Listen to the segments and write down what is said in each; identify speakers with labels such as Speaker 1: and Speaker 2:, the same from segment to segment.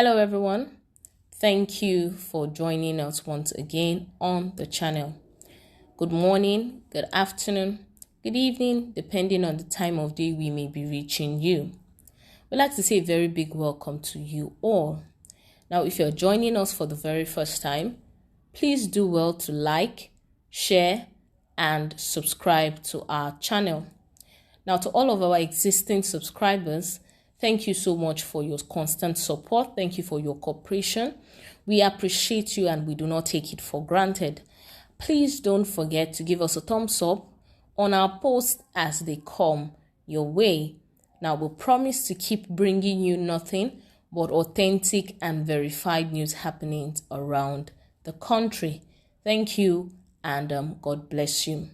Speaker 1: Hello everyone, thank you for joining us once again on the channel. Good morning, good afternoon, good evening, depending on the time of day we may be reaching you. We'd like to say a very big welcome to you all. Now, if you're joining us for the very first time, please do well to like, share, and subscribe to our channel. Now, to all of our existing subscribers, thank you so much for your constant support. Thank you for your cooperation. We appreciate you and we do not take it for granted. Please don't forget to give us a thumbs up on our posts as they come your way. Now, we promise to keep bringing you nothing but authentic and verified news happenings around the country. Thank you and God bless you.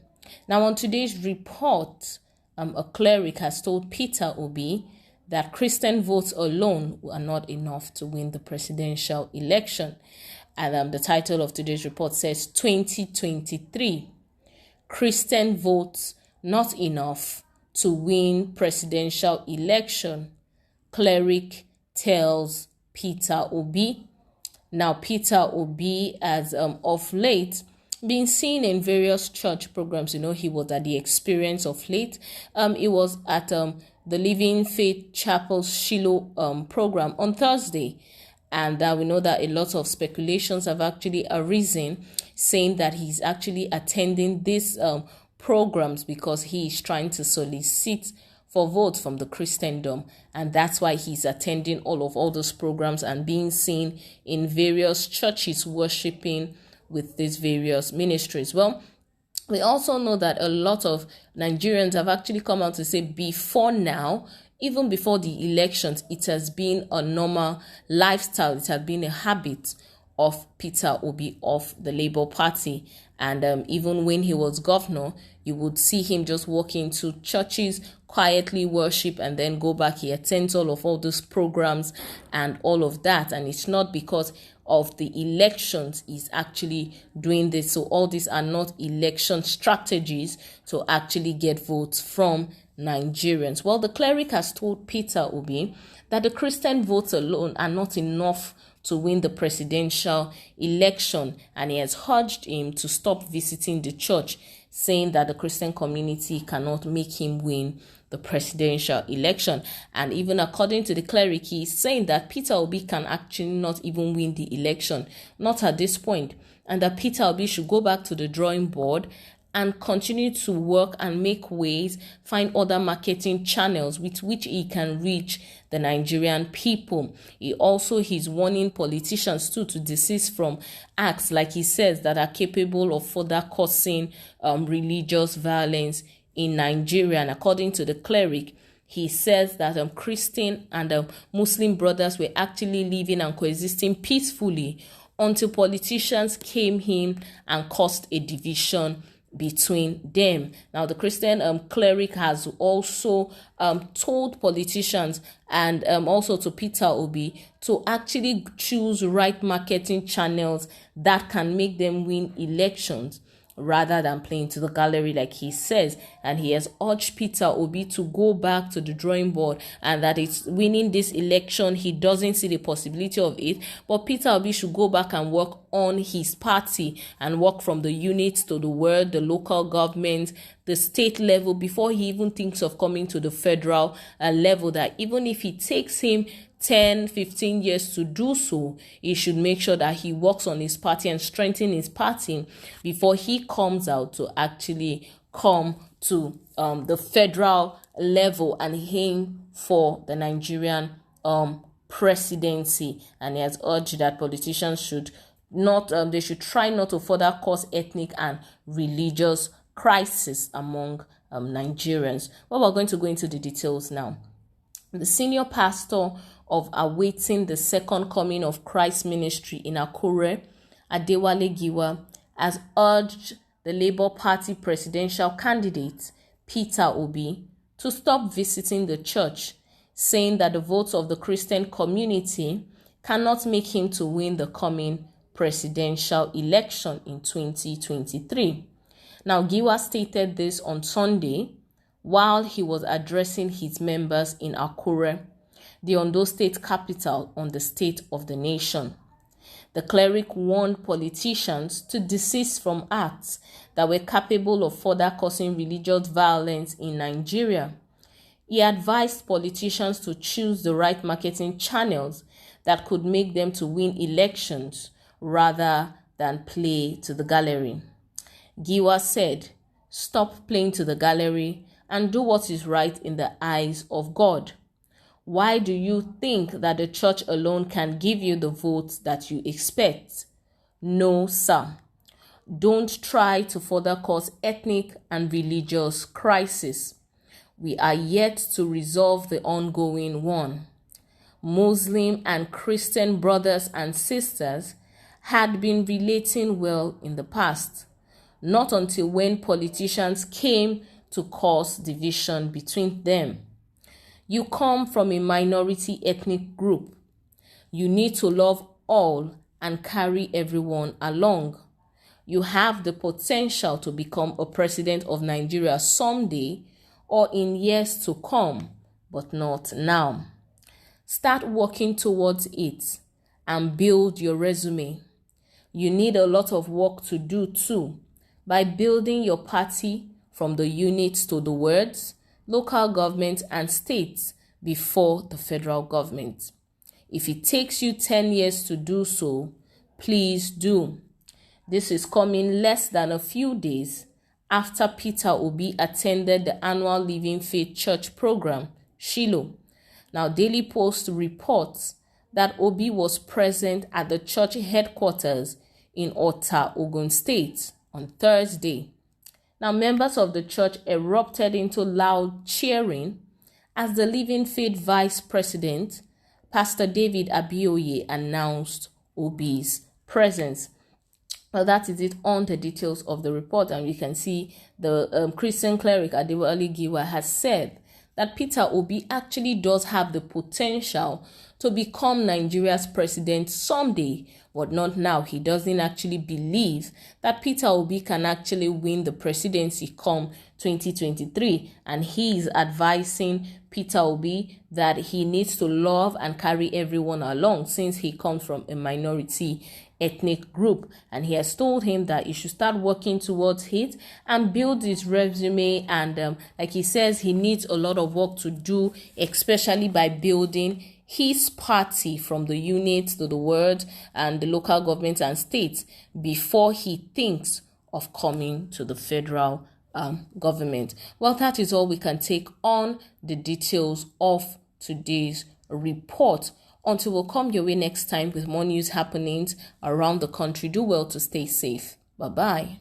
Speaker 1: Now, on today's report, a cleric has told Peter OBI that Christian votes alone are not enough to win the presidential election. And the title of today's report says 2023, Christian votes not enough to win presidential election. Cleric tells Peter OBI. Now, Peter OBI has of late been seen in various church programs. He was at the Experience of late. He was at the Living Faith Chapel Shiloh program on Thursday. And we know that a lot of speculations have actually arisen saying that he's actually attending these programs because he is trying to solicit for votes from the Christendom, and that's why he's attending all those programs and being seen in various churches worshiping with these various ministries. Well, we also know that a lot of Nigerians have actually come out to say before now, even before the elections, it has been a normal lifestyle. It has been a habit of Peter OBI of the Labour Party. And even when he was governor, you would see him just walk into churches, quietly worship, and then go back. He attends all those programs and all of that. And it's not because of the elections he's actually doing this. So all these are not election strategies to actually get votes from Nigerians. Well, the cleric has told Peter OBI that the Christian votes alone are not enough to win the presidential election, and he has urged him to stop visiting the church, saying that the Christian community cannot make him win the presidential election. And even according to the cleric, he is saying that Peter OBI can actually not even win the election, not at this point, and that Peter OBI should go back to the drawing board and continue to work and make ways, find other marketing channels with which he can reach the Nigerian people. He's warning politicians too to desist from acts, like he says, that are capable of further causing religious violence in Nigeria. And according to the cleric, he says that Christian and Muslim brothers were actually living and coexisting peacefully until politicians came in and caused a division between them. Now, the Christian cleric has also told politicians and also to Peter OBI to actually choose right marketing channels that can make them win elections rather than playing to the gallery, like he says. And he has urged Peter OBI to go back to the drawing board, and that it's winning this election, he doesn't see the possibility of it, but Peter OBI should go back and work on his party and work from the units to the world, the local government, the state level, before he even thinks of coming to the federal level. That even if it takes him 10-15 years to do so, he should make sure that he works on his party and strengthen his party before he comes out to actually come to the federal level and aim for the Nigerian presidency. And he has urged that politicians should not they should try not to further cause ethnic and religious crisis among Nigerians. Well, we're going to go into the details now. The senior pastor of Awaiting the Second Coming of Christ Ministry in Akure, Adewale Giwa, has urged the Labour Party presidential candidate, Peter OBI, to stop visiting the church, saying that the votes of the Christian community cannot make him to win the coming presidential election in 2023. Now, Giwa stated this on Sunday while he was addressing his members in Akure. the Ondo State capital on the state of the nation. The cleric warned politicians to desist from acts that were capable of further causing religious violence in Nigeria. He advised politicians to choose the right marketing channels that could make them to win elections rather than play to the gallery. Giwa said, "Stop playing to the gallery and do what is right in the eyes of God. Why do you think that the church alone can give you the votes that you expect? No, sir. Don't try to further cause ethnic and religious crisis. We are yet to resolve the ongoing one. Muslim and Christian brothers and sisters had been relating well in the past, not until when politicians came to cause division between them. You come from a minority ethnic group. You need to love all and carry everyone along. You have the potential to become a president of Nigeria someday or in years to come, but not now. Start working towards it and build your resume. You need a lot of work to do too, by building your party from the units to the wards, local government and states before the federal government. If it takes you 10 years to do so, please do. This is coming less than a few days after Peter Obi attended the annual Living Faith Church program, Shiloh. Now, Daily Post reports that Obi was present at the church headquarters in Ota, Ogun State on Thursday. Now, members of the church erupted into loud cheering as the Living Faith Vice President, Pastor David Abioye, announced Obi's presence. Well, that is it on the details of the report, and we can see the Christian cleric Adewale Giwa has said that Peter Obi actually does have the potential to become Nigeria's president someday, but not now. He doesn't actually believe that Peter Obi can actually win the presidency come 2023, and he is advising Peter Obi that he needs to love and carry everyone along since he comes from a minority ethnic group, and he has told him that he should start working towards it and build his resume, and like he says, he needs a lot of work to do, especially by building his party from the units to the ward and the local government and states before he thinks of coming to the federal government. Well, that is all we can take on the details of today's report. Until we'll come your way next time with more news happenings around the country, do well to stay safe. Bye-bye.